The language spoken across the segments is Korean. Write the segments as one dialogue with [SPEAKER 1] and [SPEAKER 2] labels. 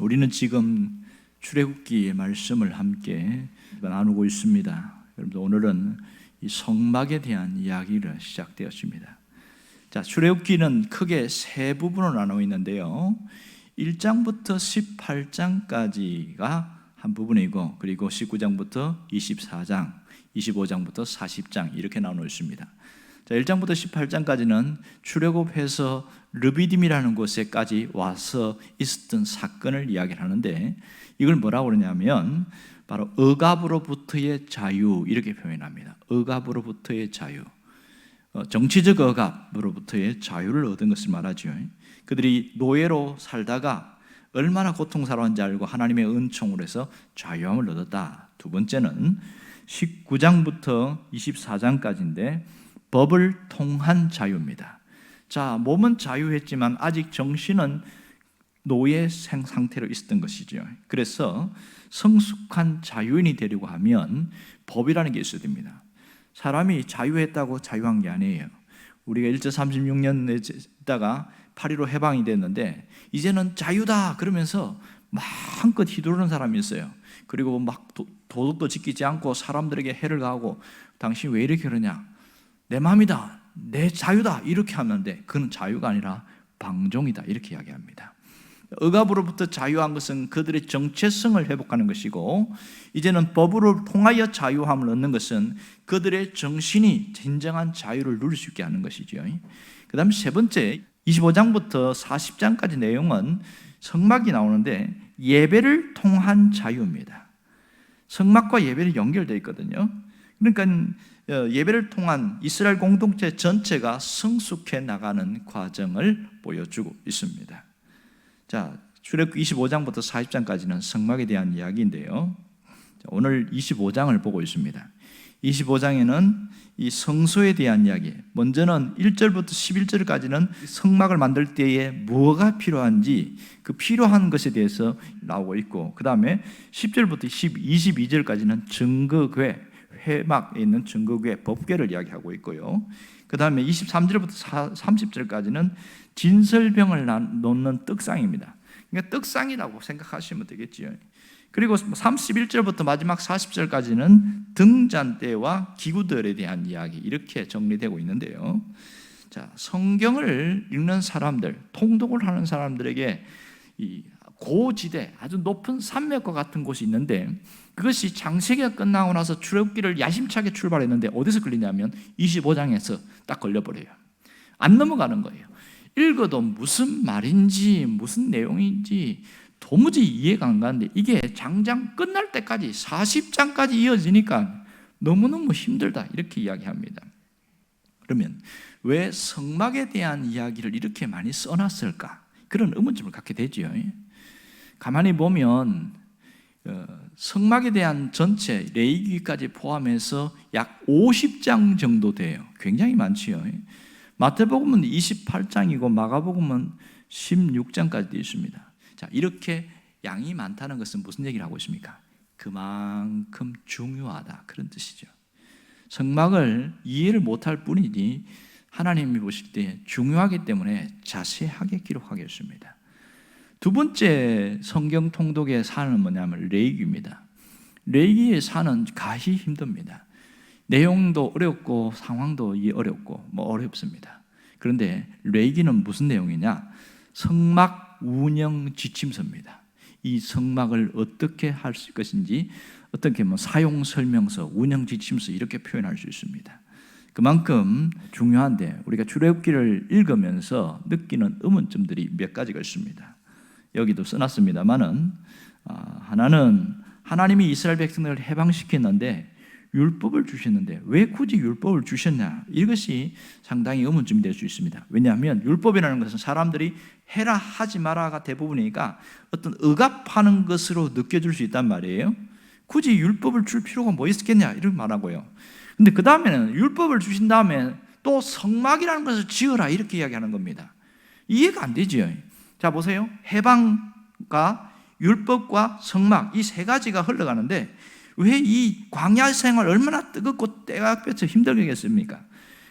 [SPEAKER 1] 우리는 지금 출애굽기의 말씀을 함께 나누고 있습니다. 여러분들 오늘은 이 성막에 대한 이야기가 시작되었습니다. 자, 출애굽기는 크게 세 부분으로 나누어 있는데요. 1장부터 18장까지가 한 부분이고, 그리고 19장부터 24장, 25장부터 40장 이렇게 나누어 있습니다. 자, 1장부터 18장까지는 출애굽해서 르비딤이라는 곳에까지 와서 있었던 사건을 이야기를 하는데, 이걸 뭐라고 그러냐면 바로 억압으로부터의 자유 이렇게 표현합니다. 억압으로부터의 자유, 정치적 억압으로부터의 자유를 얻은 것을 말하죠. 그들이 노예로 살다가 얼마나 고통스러운지 알고 하나님의 은총으로 해서 자유함을 얻었다. 두 번째는 19장부터 24장까지인데 법을 통한 자유입니다. 자, 몸은 자유했지만 아직 정신은 노예 상태로 있었던 것이죠. 그래서 성숙한 자유인이 되려고 하면 법이라는 게 있어야 됩니다. 사람이 자유했다고 자유한 게 아니에요. 우리가 1.36년 있다가 8.15 해방이 됐는데 이제는 자유다 그러면서 마음껏 휘두르는 사람이 있어요. 그리고 막 도덕도 지키지 않고 사람들에게 해를 가하고 당신 왜 이렇게 그러냐, 내 마음이다, 내 자유다 이렇게 하는데 그건 자유가 아니라 방종이다 이렇게 이야기합니다. 억압으로부터 자유한 것은 그들의 정체성을 회복하는 것이고, 이제는 법으로 통하여 자유함을 얻는 것은 그들의 정신이 진정한 자유를 누릴 수 있게 하는 것이죠. 그 다음에 세 번째 25장부터 40장까지 내용은 성막이 나오는데 예배를 통한 자유입니다. 성막과 예배는 연결되어 있거든요. 그러니까 예배를 통한 이스라엘 공동체 전체가 성숙해 나가는 과정을 보여주고 있습니다. 자, 출애굽기 25장부터 40장까지는 성막에 대한 이야기인데요. 오늘 25장을 보고 있습니다. 25장에는 이 성소에 대한 이야기, 먼저는 1절부터 11절까지는 성막을 만들 때에 뭐가 필요한지 그 필요한 것에 대해서 나오고 있고, 그 다음에 10절부터 22절까지는 증거궤, 회막에 있는 증거궤, 법궤를 이야기하고 있고요. 그 다음에 23절부터 30절까지는 진설병을 놓는 떡상입니다. 그러니까 떡상이라고 생각하시면 되겠지요. 그리고 31절부터 마지막 40절까지는 등잔대와 기구들에 대한 이야기 이렇게 정리되고 있는데요. 자, 성경을 읽는 사람들, 통독을 하는 사람들에게 이 고지대, 아주 높은 산맥과 같은 곳이 있는데, 그것이 창세기가 끝나고 나서 출애굽기를 야심차게 출발했는데 어디서 걸리냐면 25장에서 딱 걸려버려요. 안 넘어가는 거예요. 읽어도 무슨 말인지 무슨 내용인지 도무지 이해가 안 가는데, 이게 장장 끝날 때까지 40장까지 이어지니까 너무너무 힘들다 이렇게 이야기합니다. 그러면 왜 성막에 대한 이야기를 이렇게 많이 써놨을까? 그런 의문점을 갖게 되죠. 가만히 보면 성막에 대한 전체 레위기까지 포함해서 약 50장 정도 돼요. 굉장히 많지요. 마태복음은 28장이고 마가복음은 16장까지 되어 있습니다. 자, 이렇게 양이 많다는 것은 무슨 얘기를 하고 있습니까? 그만큼 중요하다 그런 뜻이죠. 성막을 이해를 못할 뿐이지 하나님이 보실 때 중요하기 때문에 자세하게 기록하겠습니다. 두 번째 성경 통독의 산은 뭐냐면 레위기입니다. 레위기의 산은 가히 힘듭니다. 내용도 어렵고 상황도 어렵고 어렵습니다. 그런데 레위기는 무슨 내용이냐? 성막 운영 지침서입니다. 이 성막을 어떻게 할 수 있을 것인지, 어떻게 사용 설명서, 운영 지침서 이렇게 표현할 수 있습니다. 그만큼 중요한데 우리가 출애굽기를 읽으면서 느끼는 의문점들이 몇 가지가 있습니다. 여기도 써놨습니다만은, 하나는 하나님이 이스라엘 백성들을 해방시켰는데 율법을 주셨는데 왜 굳이 율법을 주셨냐? 이것이 상당히 의문점이 될 수 있습니다. 왜냐하면 율법이라는 것은 사람들이 해라 하지 마라가 대부분이니까 어떤 억압하는 것으로 느껴질 수 있단 말이에요. 굳이 율법을 줄 필요가 뭐 있겠냐 이렇게 말하고요. 근데 그 다음에는 율법을 주신 다음에 또 성막이라는 것을 지어라 이렇게 이야기하는 겁니다. 이해가 안 되죠. 자, 보세요. 해방과 율법과 성막 이 세 가지가 흘러가는데 왜 이 광야 생활 얼마나 뜨겁고 때가 뺏어 힘들겠습니까?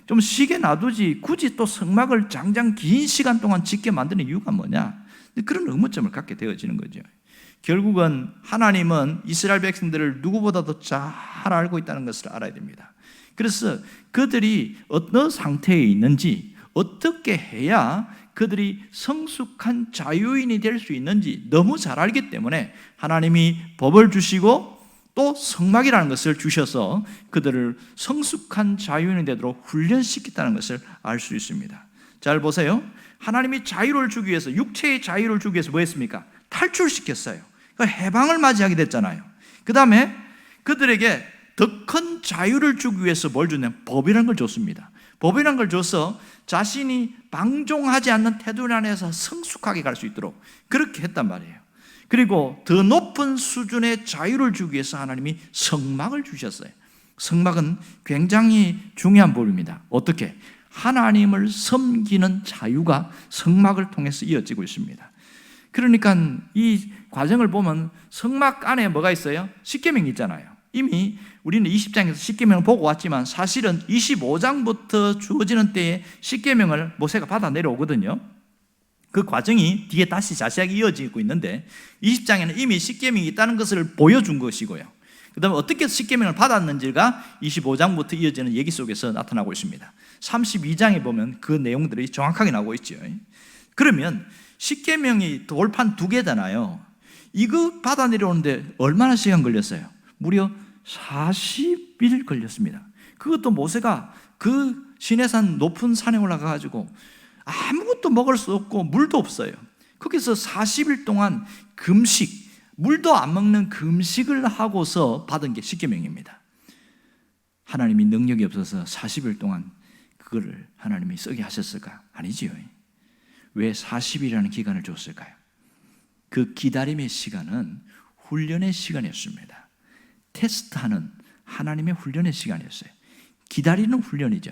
[SPEAKER 1] 좀 쉬게 놔두지 굳이 또 성막을 장장 긴 시간 동안 짓게 만드는 이유가 뭐냐? 그런 의문점을 갖게 되어지는 거죠. 결국은 하나님은 이스라엘 백성들을 누구보다도 잘 알고 있다는 것을 알아야 됩니다. 그래서 그들이 어떤 상태에 있는지, 어떻게 해야 그들이 성숙한 자유인이 될 수 있는지 너무 잘 알기 때문에 하나님이 법을 주시고 또 성막이라는 것을 주셔서 그들을 성숙한 자유인이 되도록 훈련시켰다는 것을 알 수 있습니다. 잘 보세요. 하나님이 자유를 주기 위해서, 육체의 자유를 주기 위해서 뭐 했습니까? 탈출시켰어요. 해방을 맞이하게 됐잖아요. 그 다음에 그들에게 더 큰 자유를 주기 위해서 뭘 주냐면 법이라는 걸 줬습니다. 법이라는 걸 줘서 자신이 방종하지 않는 태도 안에서 성숙하게 갈 수 있도록 그렇게 했단 말이에요. 그리고 더 높은 수준의 자유를 주기 위해서 하나님이 성막을 주셨어요. 성막은 굉장히 중요한 법입니다. 어떻게? 하나님을 섬기는 자유가 성막을 통해서 이어지고 있습니다. 그러니까 이 과정을 보면 성막 안에 뭐가 있어요? 십계명이 있잖아요. 이미 우리는 20장에서 십계명을 보고 왔지만 사실은 25장부터 주어지는 때에 십계명을 모세가 받아 내려오거든요. 그 과정이 뒤에 다시 자세하게 이어지고 있는데 20장에는 이미 십계명이 있다는 것을 보여준 것이고요. 그 다음에 어떻게 십계명을 받았는지가 25장부터 이어지는 얘기 속에서 나타나고 있습니다. 32장에 보면 그 내용들이 정확하게 나오고 있죠. 그러면 십계명이 돌판 2개잖아요. 이거 받아 내려오는데 얼마나 시간 걸렸어요? 무려 40일 걸렸습니다. 그것도 모세가 그 시내산 높은 산에 올라가가지고 아무것도 먹을 수 없고 물도 없어요. 거기서 40일 동안 금식, 물도 안 먹는 금식을 하고서 받은 게 십계명입니다. 하나님이 능력이 없어서 40일 동안 그거를 하나님이 쓰게 하셨을까? 아니지요. 왜 40일이라는 기간을 줬을까요? 그 기다림의 시간은 훈련의 시간이었습니다. 테스트하는 하나님의 훈련의 시간이었어요. 기다리는 훈련이죠.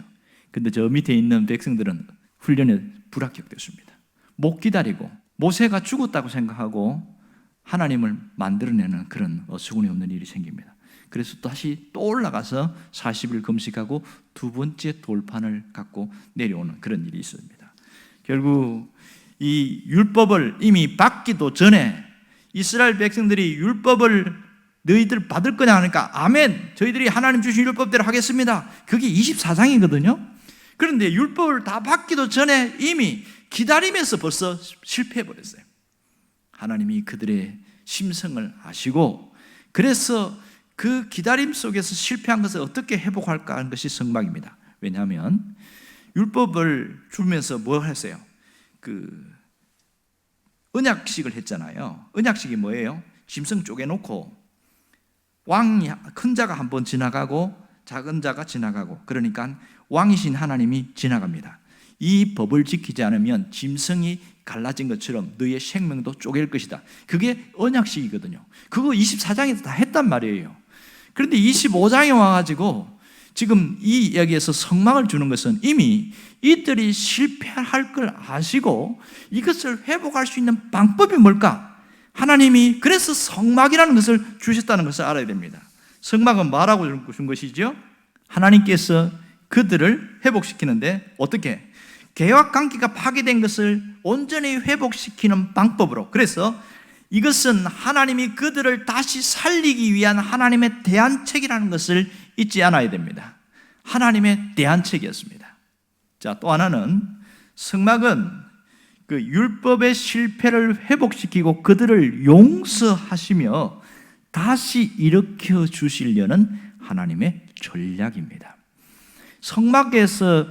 [SPEAKER 1] 근데 저 밑에 있는 백성들은 훈련에 불합격됐습니다. 못 기다리고 모세가 죽었다고 생각하고 하나님을 만들어내는 그런 어처구니 없는 일이 생깁니다. 그래서 다시 또 올라가서 40일 금식하고 두 번째 돌판을 갖고 내려오는 그런 일이 있습니다. 결국 이 율법을 이미 받기도 전에 이스라엘 백성들이 율법을 너희들 받을 거냐 하니까 아멘, 저희들이 하나님 주신 율법대로 하겠습니다. 그게 24장이거든요. 그런데 율법을 다 받기도 전에 이미 기다리면서 벌써 실패해버렸어요. 하나님이 그들의 심성을 아시고 그래서 그 기다림 속에서 실패한 것을 어떻게 회복할까 하는 것이 성막입니다. 왜냐하면 율법을 주면서 뭐 했어요? 언약식을 했잖아요. 언약식이 뭐예요? 짐승 쪼개놓고 왕이 큰 자가 한 번 지나가고 작은 자가 지나가고 그러니까 왕이신 하나님이 지나갑니다. 이 법을 지키지 않으면 짐승이 갈라진 것처럼 너의 생명도 쪼갤 것이다. 그게 언약식이거든요. 그거 24장에서 다 했단 말이에요. 그런데 25장에 와가지고 지금 이 이야기에서 성막을 주는 것은 이미 이들이 실패할 걸 아시고 이것을 회복할 수 있는 방법이 뭘까? 하나님이 그래서 성막이라는 것을 주셨다는 것을 알아야 됩니다. 성막은 뭐라고 준 것이죠? 하나님께서 그들을 회복시키는데 어떻게? 계약 관계가 파괴된 것을 온전히 회복시키는 방법으로. 그래서 이것은 하나님이 그들을 다시 살리기 위한 하나님의 대안책이라는 것을 잊지 않아야 됩니다. 하나님의 대안책이었습니다. 자, 또 하나는 성막은 그 율법의 실패를 회복시키고 그들을 용서하시며 다시 일으켜 주시려는 하나님의 전략입니다. 성막에서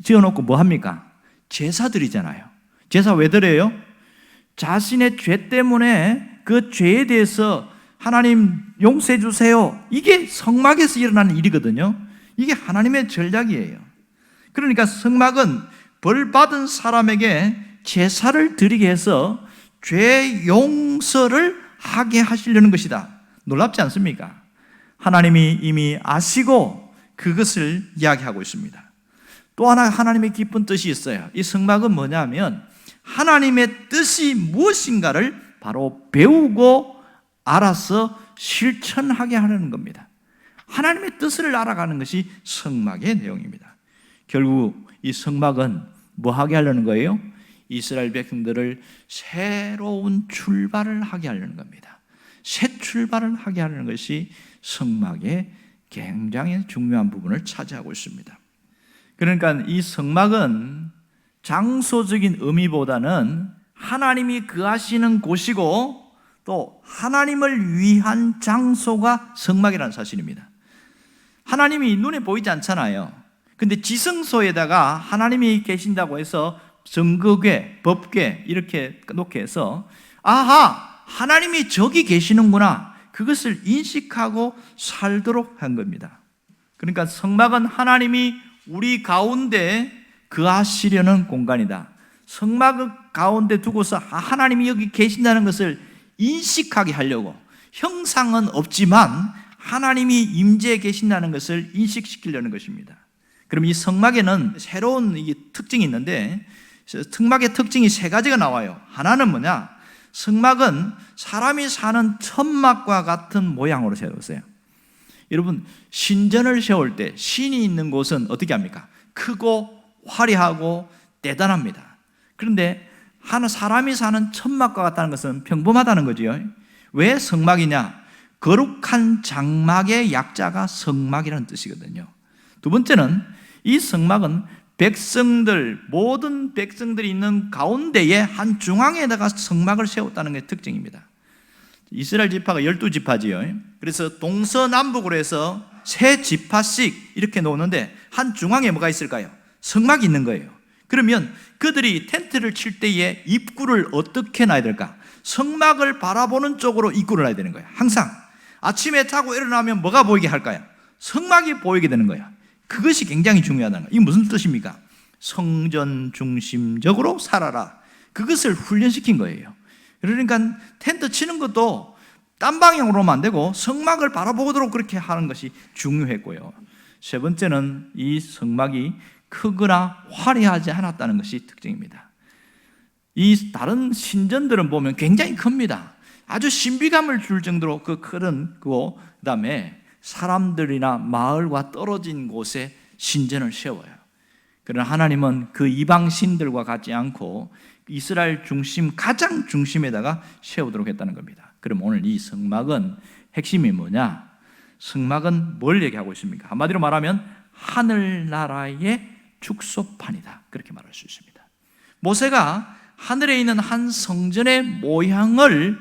[SPEAKER 1] 지어놓고 뭐 합니까? 제사 드리잖아요. 제사 왜 드려요? 자신의 죄 때문에 그 죄에 대해서 하나님 용서해 주세요. 이게 성막에서 일어나는 일이거든요. 이게 하나님의 전략이에요. 그러니까 성막은 벌 받은 사람에게 제사를 드리게 해서 죄 용서를 하게 하시려는 것이다. 놀랍지 않습니까? 하나님이 이미 아시고 그것을 이야기하고 있습니다. 또 하나 하나님의 깊은 뜻이 있어요. 이 성막은 뭐냐면 하나님의 뜻이 무엇인가를 바로 배우고 알아서 실천하게 하는 겁니다. 하나님의 뜻을 알아가는 것이 성막의 내용입니다. 결국 이 성막은 뭐 하게 하려는 거예요? 이스라엘 백성들을 새로운 출발을 하게 하려는 겁니다. 새 출발을 하게 하려는 것이 성막의 굉장히 중요한 부분을 차지하고 있습니다. 그러니까 이 성막은 장소적인 의미보다는 하나님이 거하시는 곳이고 또 하나님을 위한 장소가 성막이라는 사실입니다. 하나님이 눈에 보이지 않잖아요. 근데 지성소에다가 하나님이 계신다고 해서 정거궤, 법궤 이렇게 놓게 해서 아하! 하나님이 저기 계시는구나. 그것을 인식하고 살도록 한 겁니다. 그러니까 성막은 하나님이 우리 가운데 거하시려는 공간이다. 성막 가운데 두고서 하나님이 여기 계신다는 것을 인식하게 하려고, 형상은 없지만 하나님이 임재해 계신다는 것을 인식시키려는 것입니다. 그럼 이 성막에는 새로운 특징이 있는데, 성막의 특징이 세 가지가 나와요. 하나는 뭐냐? 성막은 사람이 사는 천막과 같은 모양으로 세웠어요. 여러분, 신전을 세울 때 신이 있는 곳은 어떻게 합니까? 크고 화려하고 대단합니다. 그런데 사람이 사는 천막과 같다는 것은 평범하다는 거지요. 왜 성막이냐? 거룩한 장막의 약자가 성막이라는 뜻이거든요. 두 번째는 이 성막은 모든 백성들이 있는 가운데에 한 중앙에다가 성막을 세웠다는 게 특징입니다. 이스라엘 지파가 12지파지요. 그래서 동서남북으로 해서 세 지파씩 이렇게 놓는데 한 중앙에 뭐가 있을까요? 성막이 있는 거예요. 그러면 그들이 텐트를 칠 때에 입구를 어떻게 놔야 될까? 성막을 바라보는 쪽으로 입구를 놔야 되는 거예요. 항상 아침에 자고 일어나면 뭐가 보이게 할까요? 성막이 보이게 되는 거예요. 그것이 굉장히 중요하다는 거예요. 이게 무슨 뜻입니까? 성전 중심적으로 살아라. 그것을 훈련시킨 거예요. 그러니까 텐트 치는 것도 딴 방향으로만 안 되고 성막을 바라보도록 그렇게 하는 것이 중요했고요. 세 번째는 이 성막이 크거나 화려하지 않았다는 것이 특징입니다. 이 다른 신전들은 보면 굉장히 큽니다. 아주 신비감을 줄 정도로 큰 거고, 그다음에 사람들이나 마을과 떨어진 곳에 신전을 세워요. 그러나 하나님은 그 이방 신들과 같지 않고 이스라엘 가장 중심에다가 세우도록 했다는 겁니다. 그럼 오늘 이 성막은 핵심이 뭐냐? 성막은 뭘 얘기하고 있습니까? 한마디로 말하면 하늘나라의 축소판이다, 그렇게 말할 수 있습니다. 모세가 하늘에 있는 한 성전의 모형을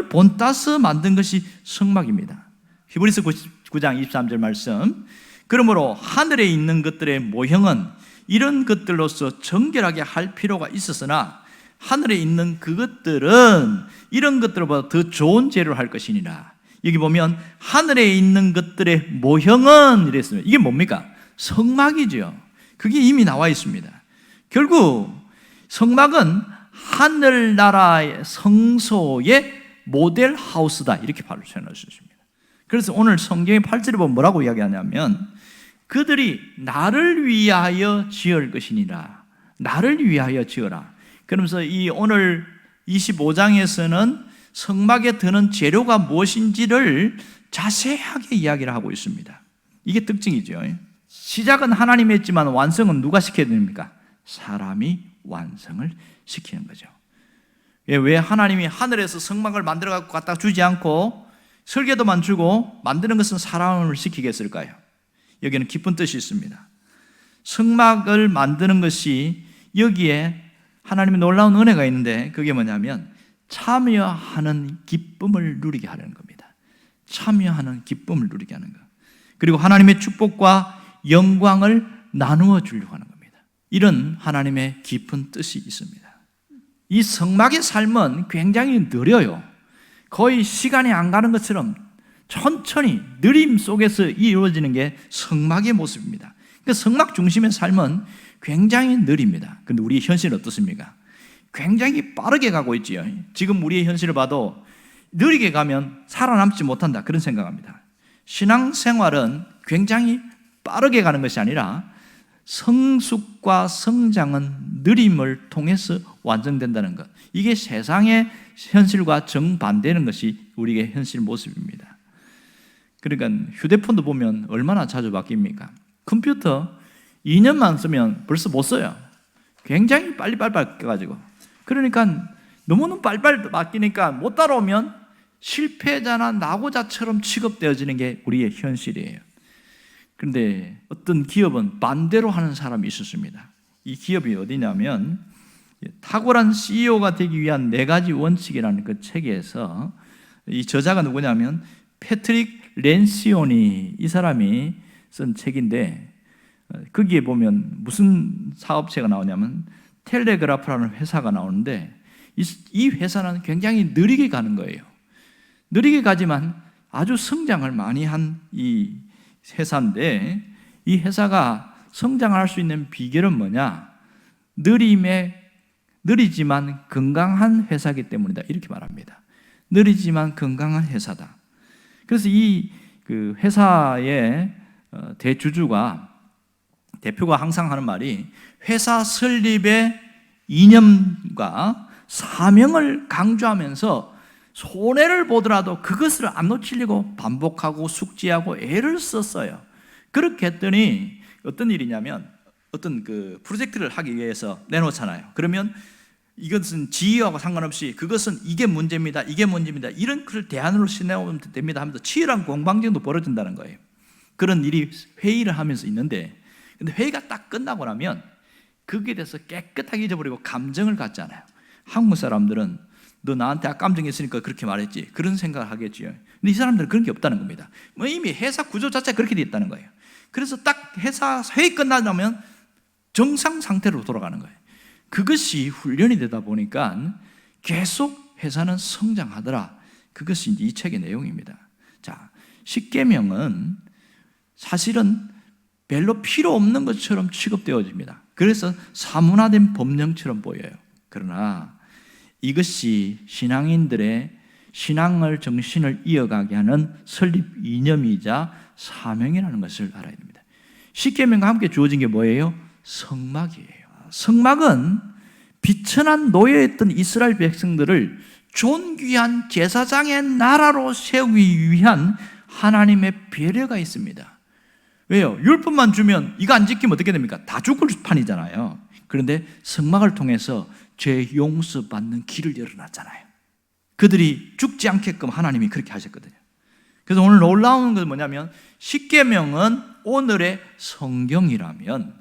[SPEAKER 1] 본따서 만든 것이 성막입니다. 히브리서 9장 23절 말씀, 그러므로 하늘에 있는 것들의 모형은 이런 것들로서 정결하게 할 필요가 있었으나 하늘에 있는 그것들은 이런 것들보다 더 좋은 재료를 할 것이니라. 여기 보면 하늘에 있는 것들의 모형은 이랬습니다. 이게 뭡니까? 성막이죠. 그게 이미 나와 있습니다. 결국 성막은 하늘나라의 성소의 모델 하우스다, 이렇게 바로 표현할 수 있습니다. 그래서 오늘 성경의 8절에 보면 뭐라고 이야기하냐면 그들이 나를 위하여 지을 것이니라. 나를 위하여 지어라. 그러면서 이 오늘 25장에서는 성막에 드는 재료가 무엇인지를 자세하게 이야기를 하고 있습니다. 이게 특징이죠. 시작은 하나님이 했지만 완성은 누가 시켜야 됩니까? 사람이 완성을 시키는 거죠. 왜 하나님이 하늘에서 성막을 만들어 갖다 주지 않고 설계도만 주고 만드는 것은 사람을 시키겠을까요? 여기는 깊은 뜻이 있습니다. 성막을 만드는 것이 여기에 하나님의 놀라운 은혜가 있는데, 그게 뭐냐면 참여하는 기쁨을 누리게 하려는 겁니다. 참여하는 기쁨을 누리게 하는 것. 그리고 하나님의 축복과 영광을 나누어 주려고 하는 겁니다. 이런 하나님의 깊은 뜻이 있습니다. 이 성막의 삶은 굉장히 느려요. 거의 시간이 안 가는 것처럼 천천히 느림 속에서 이루어지는 게 성막의 모습입니다. 그러니까 성막 중심의 삶은 굉장히 느립니다. 그런데 우리의 현실은 어떻습니까? 굉장히 빠르게 가고 있지요. 지금 우리의 현실을 봐도 느리게 가면 살아남지 못한다, 그런 생각합니다. 신앙생활은 굉장히 빠르게 가는 것이 아니라 성숙과 성장은 느림을 통해서 완성된다는 것, 이게 세상의 현실과 정반대는 것이 우리의 현실 모습입니다. 그러니까 휴대폰도 보면 얼마나 자주 바뀝니까? 컴퓨터 2년만 쓰면 벌써 못 써요. 굉장히 빨리빨리 바뀌어가지고, 그러니까 너무너무 빨리빨리 바뀌니까 못 따라오면 실패자나 낙오자처럼 취급되어지는 게 우리의 현실이에요. 그런데 어떤 기업은 반대로 하는 사람이 있었습니다. 이 기업이 어디냐면 탁월한 CEO가 되기 위한 4가지 원칙이라는 그 책에서, 이 저자가 누구냐면 패트릭 렌시오니, 이 사람이 쓴 책인데, 거기에 보면 무슨 사업체가 나오냐면 텔레그라프라는 회사가 나오는데, 이 회사는 굉장히 느리게 가는 거예요. 느리게 가지만 아주 성장을 많이 한 이 회사인데, 이 회사가 성장할 수 있는 비결은 뭐냐? 느리지만 건강한 회사이기 때문이다, 이렇게 말합니다. 느리지만 건강한 회사다. 그래서 이 그 회사의 대표가 항상 하는 말이, 회사 설립의 이념과 사명을 강조하면서 손해를 보더라도 그것을 안 놓치려고 반복하고 숙지하고 애를 썼어요. 그렇게 했더니 어떤 일이냐면, 어떤 그 프로젝트를 하기 위해서 내놓잖아요. 그러면 이것은 지위하고 상관없이 그것은 이게 문제입니다, 이게 문제입니다, 이런 걸 대안으로 내놓으면 됩니다 하면서 치열한 공방전도 벌어진다는 거예요. 그런 일이 회의를 하면서 있는데, 근데 회의가 딱 끝나고 나면 거기에 대해서 깨끗하게 잊어버리고 감정을 갖잖아요. 한국 사람들은 너 나한테 감정했으니까 그렇게 말했지, 그런 생각을 하겠지요. 근데 이 사람들은 그런 게 없다는 겁니다. 이미 회사 구조 자체가 그렇게 되어 있다는 거예요. 그래서 딱 회사 회의 끝나면 정상 상태로 돌아가는 거예요. 그것이 훈련이 되다 보니까 계속 회사는 성장하더라. 그것이 이제 이 책의 내용입니다. 자, 십계명은 사실은 별로 필요 없는 것처럼 취급되어집니다. 그래서 사문화된 법령처럼 보여요. 그러나 이것이 신앙인들의 신앙을 정신을 이어가게 하는 설립 이념이자 사명이라는 것을 알아야 됩니다. 십계명과 함께 주어진 게 뭐예요? 성막이에요. 성막은 비천한 노예였던 이스라엘 백성들을 존귀한 제사장의 나라로 세우기 위한 하나님의 배려가 있습니다. 왜요? 율법만 주면 이거 안 지키면 어떻게 됩니까? 다 죽을 판이잖아요. 그런데 성막을 통해서 죄 용서받는 길을 열어놨잖아요. 그들이 죽지 않게끔 하나님이 그렇게 하셨거든요. 그래서 오늘 놀라운 건 뭐냐면, 십계명은 오늘의 성경이라면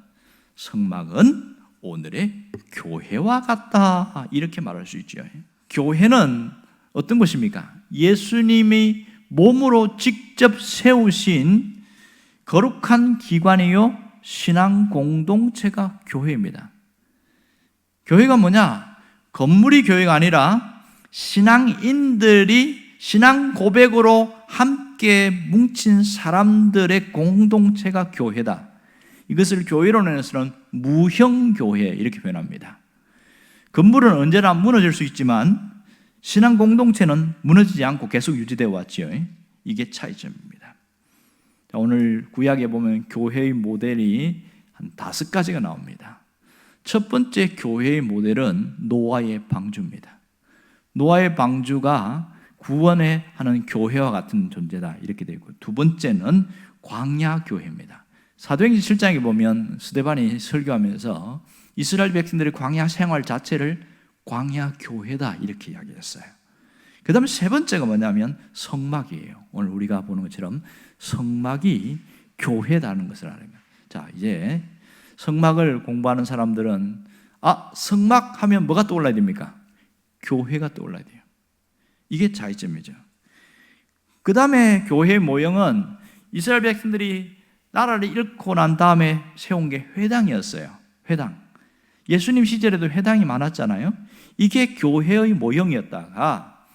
[SPEAKER 1] 성막은 오늘의 교회와 같다, 이렇게 말할 수 있죠. 교회는 어떤 것입니까? 예수님이 몸으로 직접 세우신 거룩한 기관이요 신앙 공동체가 교회입니다. 교회가 뭐냐? 건물이 교회가 아니라 신앙인들이 신앙 고백으로 함께 뭉친 사람들의 공동체가 교회다. 이것을 교회론에서는 무형교회, 이렇게 표현합니다. 건물은 언제나 무너질 수 있지만 신앙 공동체는 무너지지 않고 계속 유지되어 왔지요. 이게 차이점입니다. 오늘 구약에 보면 교회의 모델이 한 5가지가 나옵니다. 첫 번째 교회의 모델은 노아의 방주입니다. 노아의 방주가 구원에 하는 교회와 같은 존재다, 이렇게 되어 있고, 두 번째는 광야 교회입니다. 사도행전 7장에 보면 스데반이 설교하면서 이스라엘 백성들의 광야 생활 자체를 광야 교회다, 이렇게 이야기했어요. 그 다음에 세 번째가 뭐냐면 성막이에요. 오늘 우리가 보는 것처럼 성막이 교회다는 것을 알아요. 자, 이제 성막을 공부하는 사람들은 성막 하면 뭐가 떠올라야 됩니까? 교회가 떠올라야 돼요. 이게 차이점이죠. 그 다음에 교회의 모형은 이스라엘 백성들이 나라를 잃고 난 다음에 세운 게 회당이었어요. 회당. 예수님 시절에도 회당이 많았잖아요. 이게 교회의 모형이었다가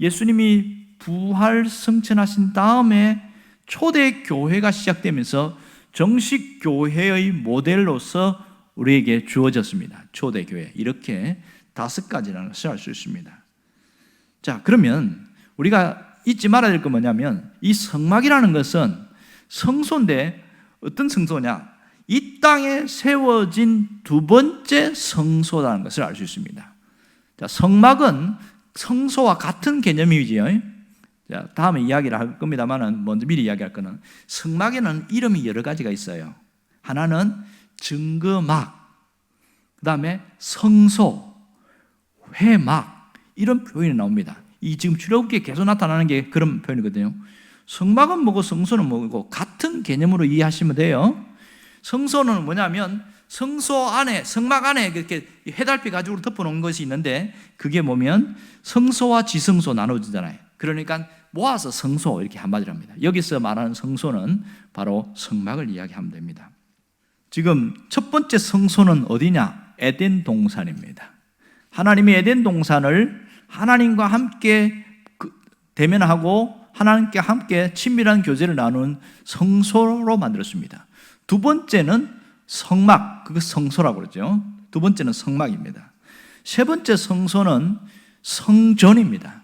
[SPEAKER 1] 예수님이 부활 승천하신 다음에 초대 교회가 시작되면서 정식 교회의 모델로서 우리에게 주어졌습니다. 초대 교회. 이렇게 5가지라는 것을 알 수 있습니다. 자, 그러면 우리가 잊지 말아야 될 건 뭐냐면, 이 성막이라는 것은 성소인데 어떤 성소냐? 이 땅에 세워진 2번째 성소라는 것을 알 수 있습니다. 자, 성막은 성소와 같은 개념이지요. 자, 다음에 이야기를 할 겁니다만 먼저 미리 이야기할 거는, 성막에는 이름이 여러 가지가 있어요. 하나는 증거막, 그 다음에 성소, 회막 이런 표현이 나옵니다. 이 지금 출애굽기에 계속 나타나는 게 그런 표현이거든요. 성막은 뭐고 성소는 뭐고 같은 개념으로 이해하시면 돼요. 성소는 뭐냐면 성소 안에, 성막 안에 이렇게 해달빛 가죽으로 덮어놓은 것이 있는데 그게 뭐면 성소와 지성소 나눠지잖아요. 그러니까 모아서 성소 이렇게 한마디로 합니다. 여기서 말하는 성소는 바로 성막을 이야기하면 됩니다. 지금 첫 번째 성소는 어디냐? 에덴 동산입니다. 하나님이 에덴 동산을 하나님과 함께 대면하고 하나님께 함께 친밀한 교제를 나누는 성소로 만들었습니다. 두 번째는 성막, 그거 성소라고 그러죠. 두 번째는 성막입니다. 세 번째 성소는 성전입니다.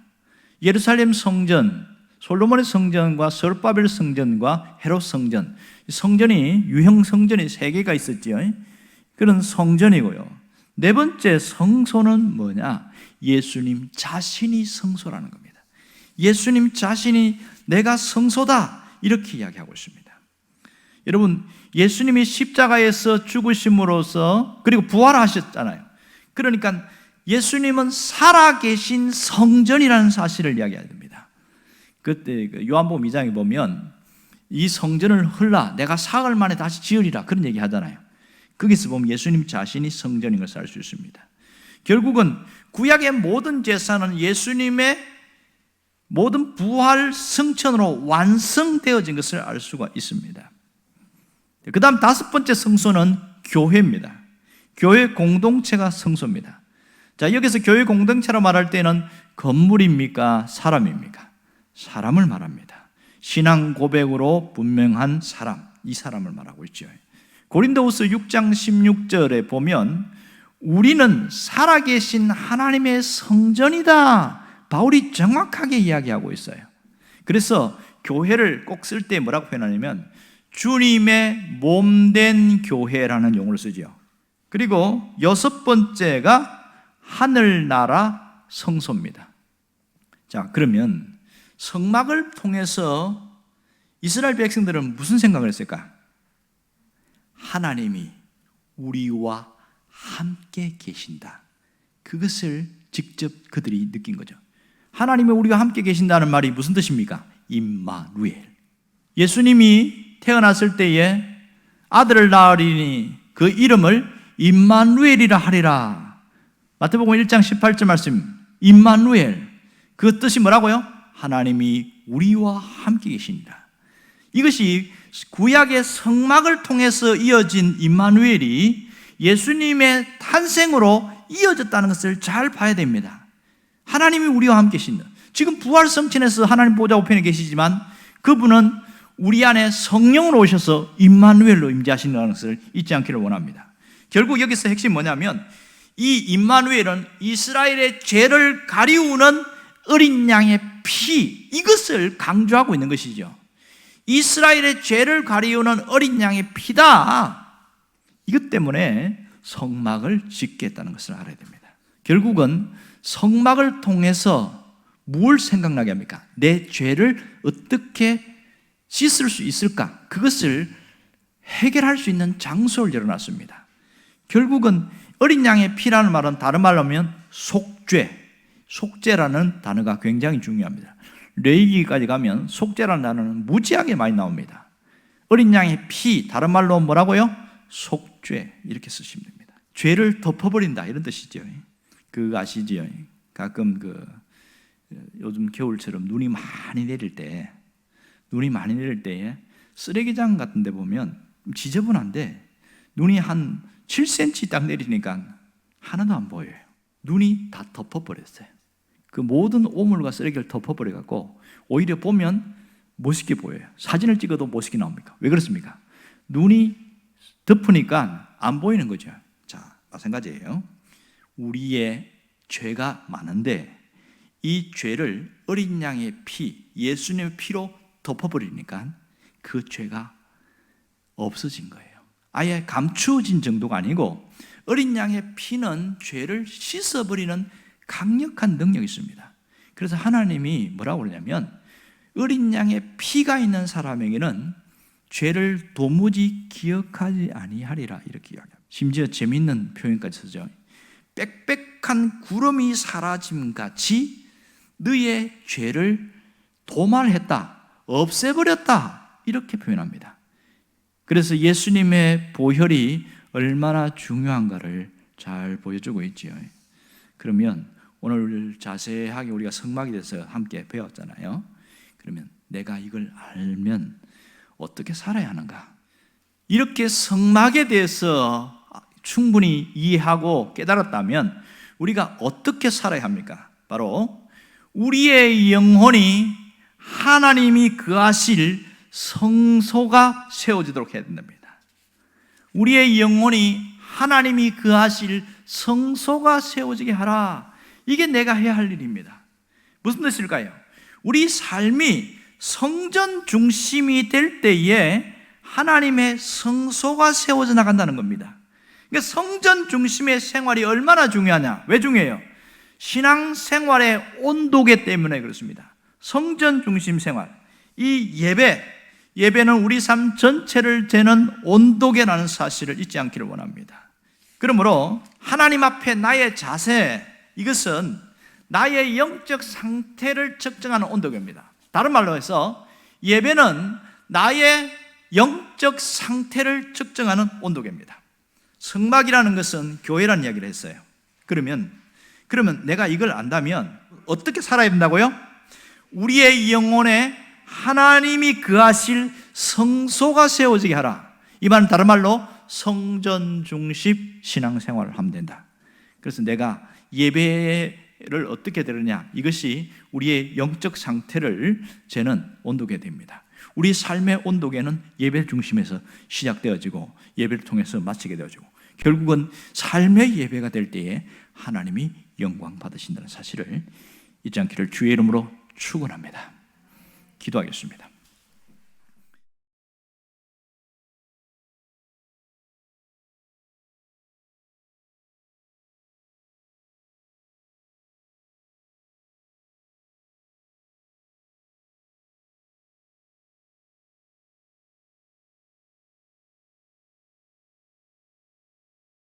[SPEAKER 1] 예루살렘 성전, 솔로몬의 성전과 스룹바벨 성전과 헤롯 성전, 성전이 유형 성전이 세 개가 있었죠. 그런 성전이고요. 네 번째 성소는 뭐냐? 예수님 자신이 성소라는 겁니다. 예수님 자신이 내가 성소다 이렇게 이야기하고 있습니다. 여러분, 예수님이 십자가에서 죽으심으로써 그리고 부활하셨잖아요. 그러니까 예수님은 살아계신 성전이라는 사실을 이야기해야 됩니다. 그때 요한복음 2장에 보면 이 성전을 헐라 내가 사흘 만에 다시 지으리라 그런 얘기 하잖아요. 거기서 보면 예수님 자신이 성전인 것을 알 수 있습니다. 결국은 구약의 모든 제사는 예수님의 모든 부활 성천으로 완성되어진 것을 알 수가 있습니다. 그 다음 다섯 번째 성소는 교회입니다. 교회 공동체가 성소입니다. 자, 여기서 교회 공동체로 말할 때는 건물입니까? 사람입니까? 사람을 말합니다. 신앙 고백으로 분명한 사람, 이 사람을 말하고 있죠. 고린도후서 6장 16절에 보면 우리는 살아계신 하나님의 성전이다. 바울이 정확하게 이야기하고 있어요. 그래서 교회를 꼭 쓸 때 뭐라고 표현하냐면 주님의 몸된 교회라는 용어를 쓰죠. 그리고 여섯 번째가 하늘나라 성소입니다. 자, 그러면 성막을 통해서 이스라엘 백성들은 무슨 생각을 했을까? 하나님이 우리와 함께 계신다. 그것을 직접 그들이 느낀 거죠. 하나님이 우리와 함께 계신다는 말이 무슨 뜻입니까? 임마누엘. 예수님이 태어났을 때에 아들을 낳으리니 그 이름을 임마누엘이라 하리라. 마태복음 1장 18절 말씀, 임마누엘. 그 뜻이 뭐라고요? 하나님이 우리와 함께 계신다. 이것이 구약의 성막을 통해서 이어진 임마누엘이 예수님의 탄생으로 이어졌다는 것을 잘 봐야 됩니다. 하나님이 우리와 함께 계신다. 지금 부활 성천에서 하나님 보좌 우편에 계시지만 그분은 우리 안에 성령으로 오셔서 임마누엘로 임재하신다는 것을 잊지 않기를 원합니다. 결국 여기서 핵심이 뭐냐면 이 임마누엘은 이스라엘의 죄를 가리우는 어린 양의 피, 이것을 강조하고 있는 것이죠. 이스라엘의 죄를 가리우는 어린 양의 피다. 이것 때문에 성막을 짓겠다는 것을 알아야 됩니다. 결국은 성막을 통해서 뭘 생각나게 합니까? 내 죄를 어떻게 씻을 수 있을까? 그것을 해결할 수 있는 장소를 열어놨습니다. 결국은 어린 양의 피라는 말은 다른 말로 하면 속죄, 속죄라는 단어가 굉장히 중요합니다. 레위기까지 가면 속죄라는 단어는 무지하게 많이 나옵니다. 어린 양의 피, 다른 말로 뭐라고요? 속죄, 이렇게 쓰시면 됩니다. 죄를 덮어버린다 이런 뜻이죠. 그거 아시죠? 가끔 요즘 겨울처럼 눈이 많이 내릴 때에 쓰레기장 같은 데 보면 지저분한데 눈이 한 7cm 딱 내리니까 하나도 안 보여요. 눈이 다 덮어버렸어요. 그 모든 오물과 쓰레기를 덮어버려갖고 오히려 보면 멋있게 보여요. 사진을 찍어도 멋있게 나옵니까? 왜 그렇습니까? 눈이 덮으니까 안 보이는 거죠. 자, 마찬가지예요. 우리의 죄가 많은데 이 죄를 어린 양의 피, 예수님의 피로 덮어버리니까 그 죄가 없어진 거예요. 아예 감추어진 정도가 아니고 어린 양의 피는 죄를 씻어버리는 강력한 능력이 있습니다. 그래서 하나님이 뭐라고 그러냐면 어린 양의 피가 있는 사람에게는 죄를 도무지 기억하지 아니하리라 이렇게 이야기합니다. 심지어 재미있는 표현까지 쓰죠. 빽빽한 구름이 사라짐같이 너의 죄를 도말했다, 없애버렸다, 이렇게 표현합니다. 그래서 예수님의 보혈이 얼마나 중요한가를 잘 보여주고 있지요. 그러면 오늘 자세하게 우리가 성막에 대해서 함께 배웠잖아요. 그러면 내가 이걸 알면 어떻게 살아야 하는가? 이렇게 성막에 대해서 충분히 이해하고 깨달았다면 우리가 어떻게 살아야 합니까? 바로 우리의 영혼이 하나님이 거하실 성소가 세워지도록 해야 된답니다. 우리의 영혼이 하나님이 거하실 성소가 세워지게 하라. 이게 내가 해야 할 일입니다. 무슨 뜻일까요? 우리 삶이 성전 중심이 될 때에 하나님의 성소가 세워져 나간다는 겁니다. 그러니까 성전 중심의 생활이 얼마나 중요하냐? 왜 중요해요? 신앙생활의 온도계 때문에 그렇습니다. 성전 중심 생활, 이 예배는 우리 삶 전체를 재는 온도계라는 사실을 잊지 않기를 원합니다. 그러므로 하나님 앞에 나의 자세, 이것은 나의 영적 상태를 측정하는 온도계입니다. 다른 말로 해서 예배는 나의 영적 상태를 측정하는 온도계입니다. 성막이라는 것은 교회라는 이야기를 했어요. 그러면 내가 이걸 안다면 어떻게 살아야 된다고요? 우리의 영혼에 하나님이 거하실 성소가 세워지게 하라. 이 말은 다른 말로 성전 중심 신앙생활을 하면 된다. 그래서 내가 예배를 어떻게 드리냐, 이것이 우리의 영적 상태를 재는 온도계 됩니다. 우리 삶의 온도계는 예배 중심에서 시작되어지고 예배를 통해서 마치게 되어지고 결국은 삶의 예배가 될 때에 하나님이 영광 받으신다는 사실을 잊지 않기를 주의 이름으로 축원합니다. 기도하겠습니다.